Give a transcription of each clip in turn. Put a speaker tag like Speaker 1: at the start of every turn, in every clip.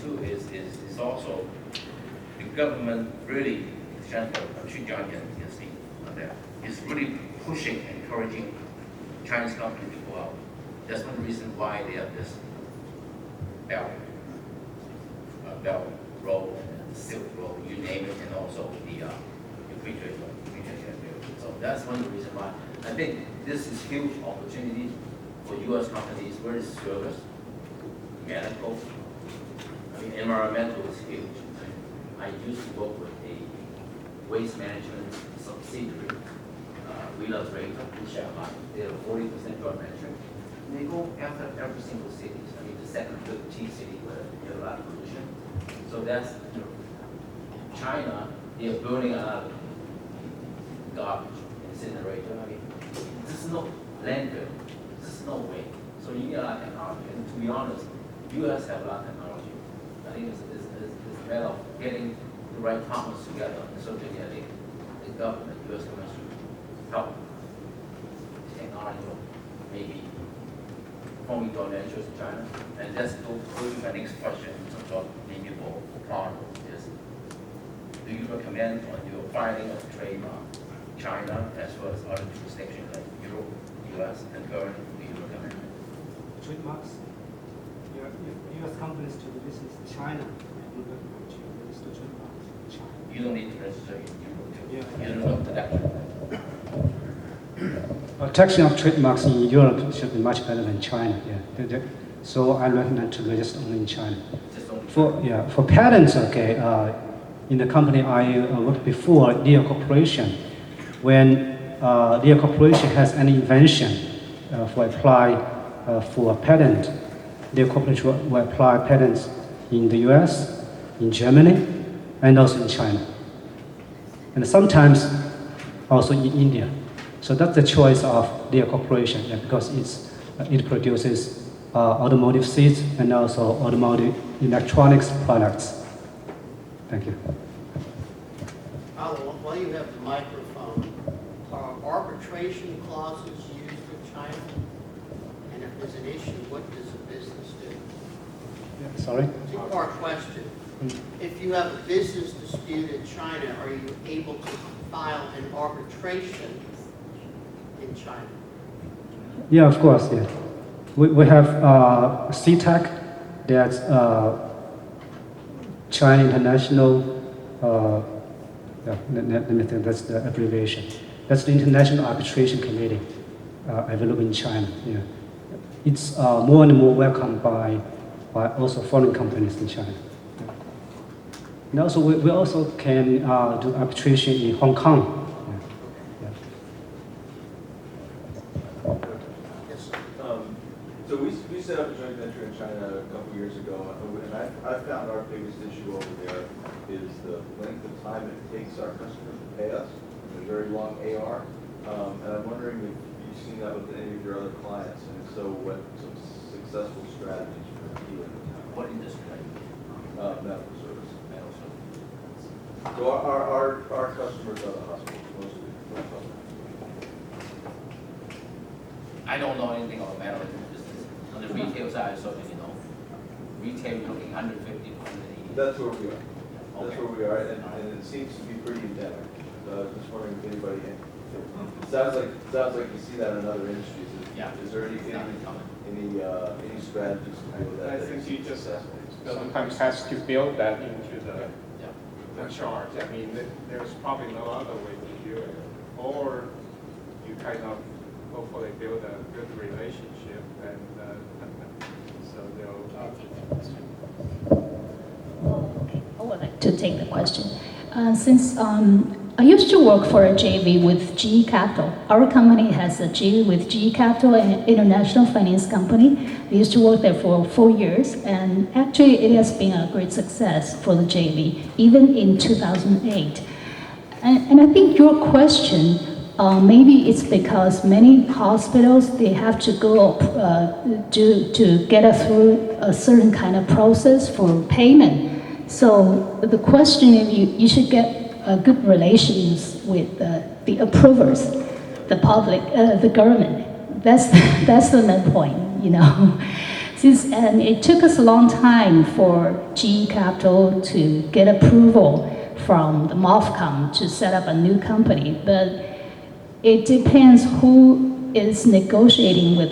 Speaker 1: two is also the government really, is really pushing, encouraging Chinese companies to go out. That's one reason why they have this Belt Road, Silk Road, you name it, and also the free trade area. So that's one reason why I think this is huge opportunity for U.S. companies, where is service, medical, I mean, environmental is huge. I used to work with a waste management subsidiary, Wheeler's Rate in Shanghai. They have a 40% joint venture. And they go after every single city. I mean, the second, third, T city where you have a lot of pollution. So that's, China, they are burning a lot of garbage, incinerator. I mean, this is no landfill. This is no way. So you need a lot of technology. And to be honest, U.S. have a lot of technology. I think it's a matter of getting the right partners together. And certainly, I think the government, U.S. government, should help technology, maybe forming joint ventures in China. And that's going to my next question in terms of maybe for partners is, do you recommend on your filing of trademark China as well as other jurisdictions like Europe, U.S., and current, do you recommend it?
Speaker 2: Trademarks? U.S. companies to do business in China, you recommend to register trademarks in China.
Speaker 1: You don't need to register in Europe too.
Speaker 2: Yeah.
Speaker 1: You don't know production.
Speaker 2: Protection of trademarks in Europe should be much better than China. Yeah. So I recommend to register only in China. For patents, okay, in the company I worked before, Lear Corporation, when Lear Corporation has any invention for apply for a patent, Lear Corporation will apply patents in the US, in Germany, and also in China, and sometimes also in India. So that's the choice of Lear Corporation, because it produces automotive seats and also automotive electronics products. Thank you.
Speaker 3: While you have the microphone, are arbitration clauses used in China? And if there's an issue, what does a business do?
Speaker 2: Yeah, sorry?
Speaker 3: Two-part question. If you have a business dispute in China, are you able to file an arbitration in China?
Speaker 2: Yeah, of course, yeah. We have CTAC, that's China International, let me think, that's the abbreviation. That's the International Arbitration Committee available in China. Yeah. It's more and more welcomed by also foreign companies in China. Yeah. And also, we also can do arbitration in Hong Kong.
Speaker 4: So we set up a joint venture in China a couple of years ago, and I found our biggest issue over there is the length of time it takes our customers to pay us. It's a very long AR, and I'm wondering if you've seen that with any of your other clients, and if so, what some successful strategies for dealing with that?
Speaker 1: What industry?
Speaker 4: Medical service. Medical service. So our customers are the hospitals, mostly.
Speaker 1: I don't know anything about medical business. On the retail side, so retail looking 150, 180.
Speaker 4: That's where we are. That's
Speaker 1: Okay.
Speaker 4: where we are, and it seems to be pretty endemic. So I was just wondering if anybody, sounds like you see that in other industries. Is there any strategies to deal with that?
Speaker 5: I think you just sometimes has to build that into the charge. I mean, there's probably no other way to do it. Or you kind of hopefully build a good relationship, and so they'll.
Speaker 6: I would like to take the question. Since I used to work for a JV with GE Capital. Our company has a JV with GE Capital, an international finance company. I used to work there for 4 years, and actually it has been a great success for the JV, even in 2008. And I think your question, maybe it's because many hospitals, they have to go to get through a certain kind of process for payment. So the question is, you should get good relations with the approvers, the public, the government. That's the main point, and it took us a long time for GE Capital to get approval from the MOFCOM to set up a new company, but it depends who is negotiating with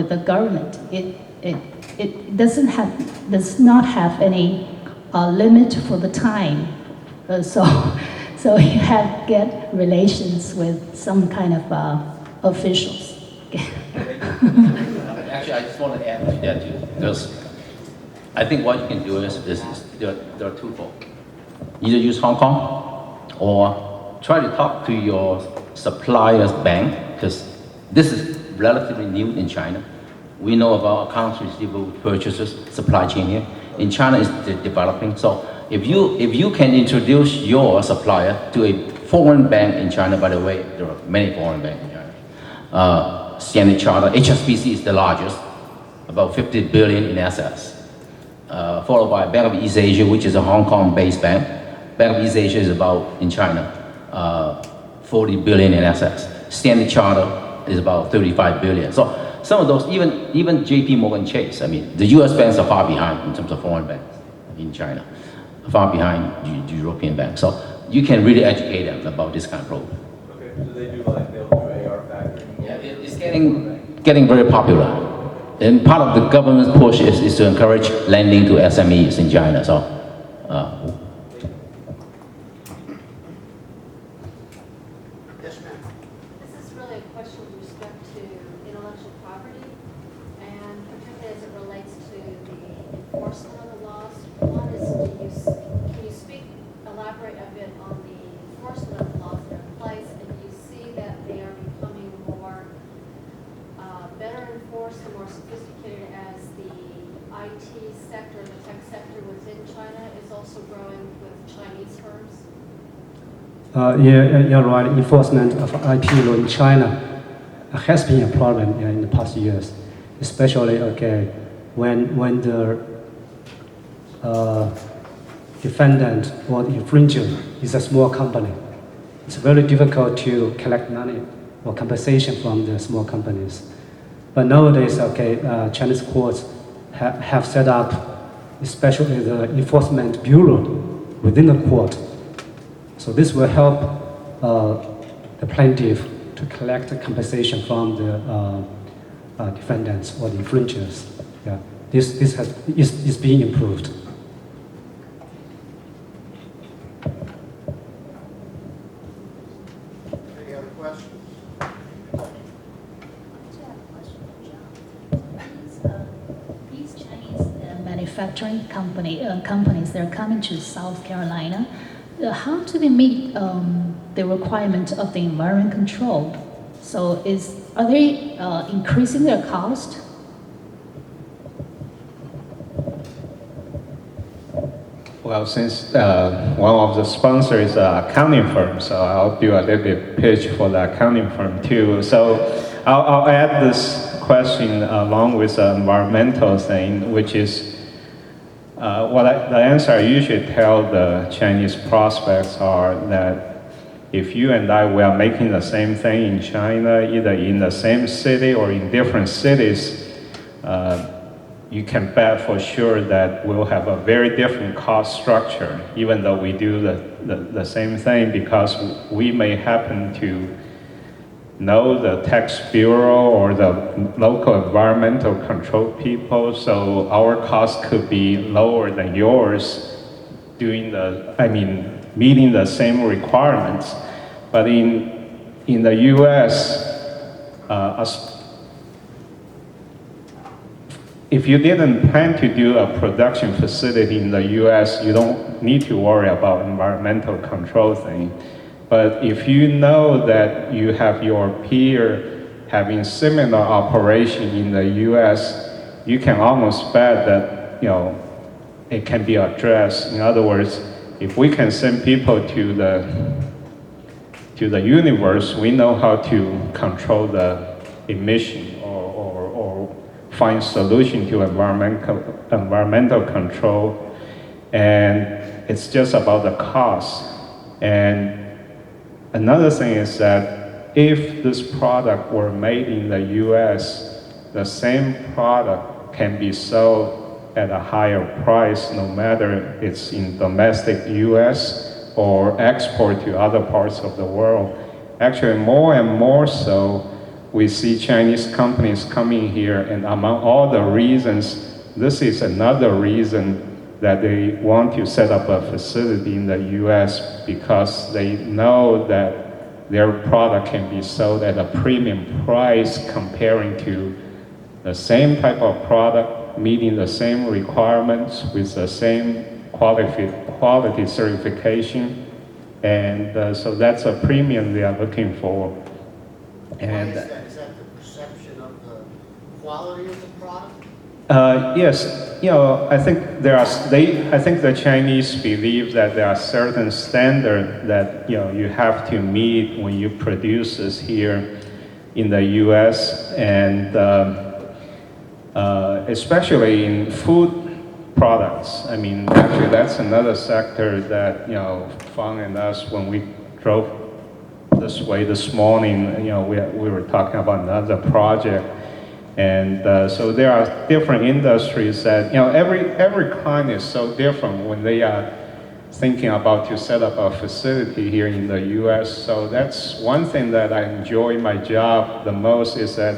Speaker 6: the government. It does not have any limit for the time. So you have get relations with some kind of officials.
Speaker 1: Actually, I just want to add to that too, because I think what you can do is there are twofold. Either use Hong Kong or try to talk to your supplier's bank, because this is relatively new in China. We know about accounts receivable purchases, supply chain here. In China, it's developing. So if you can introduce your supplier to a foreign bank in China, by the way, there are many foreign banks in China. Standard Chartered, HSBC is the largest, about 50 billion in assets. Followed by Bank of East Asia, which is a Hong Kong-based bank. Bank of East Asia is about, in China, 40 billion in assets. Standard Chartered is about 35 billion. So some of those, even JP Morgan Chase, I mean, the US banks are far behind in terms of foreign banks in China, far behind the European banks. So you can really educate them about this kind of program.
Speaker 4: Okay, so they'll do AR factoring?
Speaker 1: Yeah, it's getting very popular. And part of the government's push is to encourage lending to SMEs in China. So,
Speaker 3: Yes, ma'am.
Speaker 7: This is really a question with respect to intellectual property, and particularly as it relates to the enforcement of the laws. One is, can you elaborate a bit on the enforcement of the laws that are in place, and do you see that they are becoming more, better enforced and more sophisticated as the IT sector, the tech sector within China is also growing with Chinese firms?
Speaker 2: Yeah, you're right. Enforcement of IP law in China has been a problem in the past years, especially when the defendant or the infringer is a small company. It's very difficult to collect money or compensation from the small companies. But nowadays, Chinese courts have set up, especially the enforcement bureau within the court. So this will help the plaintiff to collect compensation from the defendants or the infringers. Yeah, this is being improved.
Speaker 3: Any other questions?
Speaker 6: These Chinese manufacturing companies, they're coming to South Carolina. How do they meet the requirement of the environment control? So are they increasing their cost?
Speaker 5: Well, since one of the sponsors is an accounting firm, so I'll do a little bit pitch for the accounting firm too. So I'll add this question along with the environmental thing, which is the answer I usually tell the Chinese prospects are that if you and I were making the same thing in China, either in the same city or in different cities, you can bet for sure that we'll have a very different cost structure, even though we do the same thing, because we may happen to know the tax bureau or the local environmental control people, so our cost could be lower than yours meeting the same requirements. But in the US, if you didn't plan to do a production facility in the US, you don't need to worry about environmental control thing. But if you know that you have your peer having similar operation in the US, you can almost bet that it can be addressed. In other words, if we can send people to the universe, we know how to control the emission or find solution to environmental control, and it's just about the cost. And another thing is that if this product were made in the US, the same product can be sold at a higher price, no matter it's in domestic US or export to other parts of the world. Actually, more and more so, we see Chinese companies coming here, and among all the reasons, this is another reason that they want to set up a facility in the US, because they know that their product can be sold at a premium price comparing to the same type of product, meeting the same requirements with the same quality certification. And so that's a premium they are looking for.
Speaker 3: Why is that? Is that the perception of the quality of the product?
Speaker 5: Yes, I think I think the Chinese believe that there are certain standards that you have to meet when you produce this here in the U.S. and especially in food products. I mean, actually, that's another sector that Fang and us, when we drove this way this morning, we were talking about another project. And so there are different industries that, every client is so different when they are thinking about to set up a facility here in the US. So that's one thing that I enjoy my job the most, is that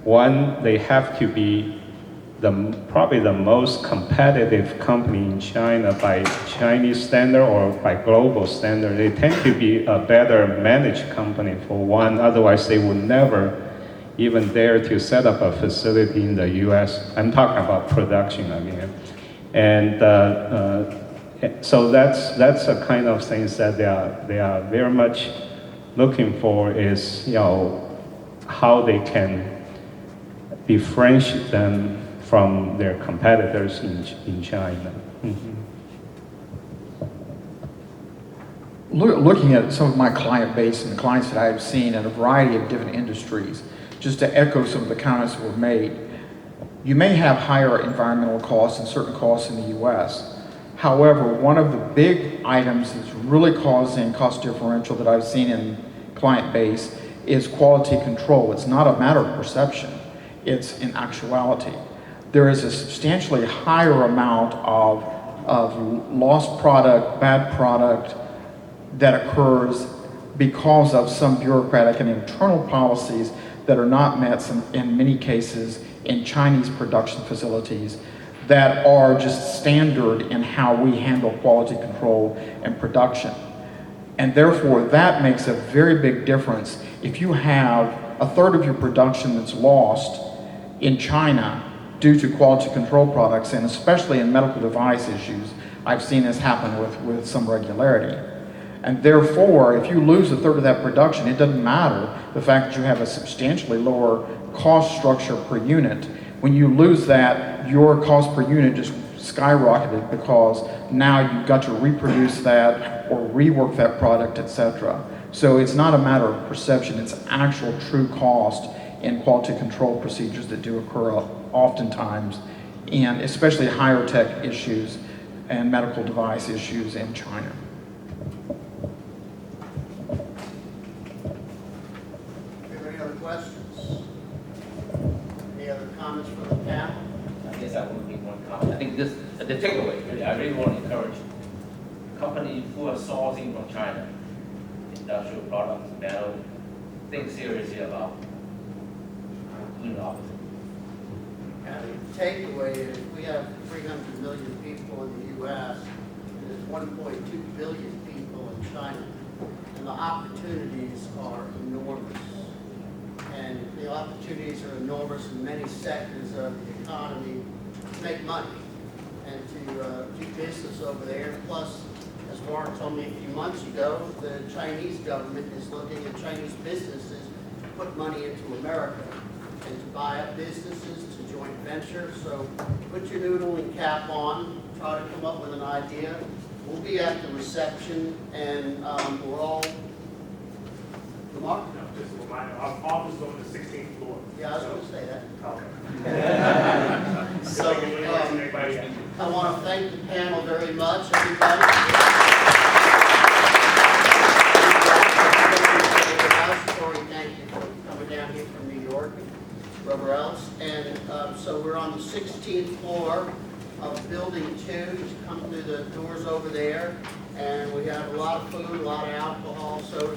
Speaker 5: one, they have to be probably the most competitive company in China by Chinese standard or by global standard. They tend to be a better managed company for one, otherwise they would never even dare to set up a facility in the US. I'm talking about production, I mean. And so that's the kind of things that they are very much looking for, is how they can differentiate them from their competitors in China. Mm-hmm.
Speaker 8: Looking at some of my client base and the clients that I've seen in a variety of different industries, just to echo some of the comments that were made, you may have higher environmental costs and certain costs in the US. However, one of the big items that's really causing cost differential that I've seen in client base is quality control. It's not a matter of perception, it's in actuality. There is a substantially higher amount of lost product, bad product that occurs because of some bureaucratic and internal policies that are not met in many cases in Chinese production facilities that are just standard in how we handle quality control and production. And therefore, that makes a very big difference. If you have a third of your production that's lost in China due to quality control products, and especially in medical device issues, I've seen this happen with some regularity. And therefore, if you lose a third of that production, it doesn't matter the fact that you have a substantially lower cost structure per unit. When you lose that, your cost per unit just skyrocketed because now you've got to reproduce that or rework that product, etc. So it's not a matter of perception, it's actual true cost in quality control procedures that do occur oftentimes, and especially higher tech issues and medical device issues in China.
Speaker 3: Any other questions? Any other comments from the panel?
Speaker 1: I guess I would make one comment. I think this, the takeaway, really, I really want to encourage companies who are sourcing from China, industrial products, metal, think seriously about doing the opposite.
Speaker 3: And the takeaway is we have 300 million people in the U.S. and there's 1.2 billion people in China. And the opportunities are enormous. And the opportunities are enormous in many sectors of the economy to make money and to do business over there. Plus, as Warren told me a few months ago, the Chinese government is looking at Chinese businesses to put money into America and to buy up businesses, to joint venture. So put your noodling cap on, try to come up with an idea. We'll be at the reception, and we're all, Mark?
Speaker 9: Just a reminder, our office is on the 16th floor.
Speaker 3: Yeah, I was going to say that.
Speaker 9: Okay.
Speaker 3: So
Speaker 9: Everybody else.
Speaker 3: I want to thank the panel very much, everybody. Corey, thank you for coming down here from New York and wherever else. And So we're on the 16th floor of Building 2. You come through the doors over there, and we have a lot of food, a lot of alcohol, soda,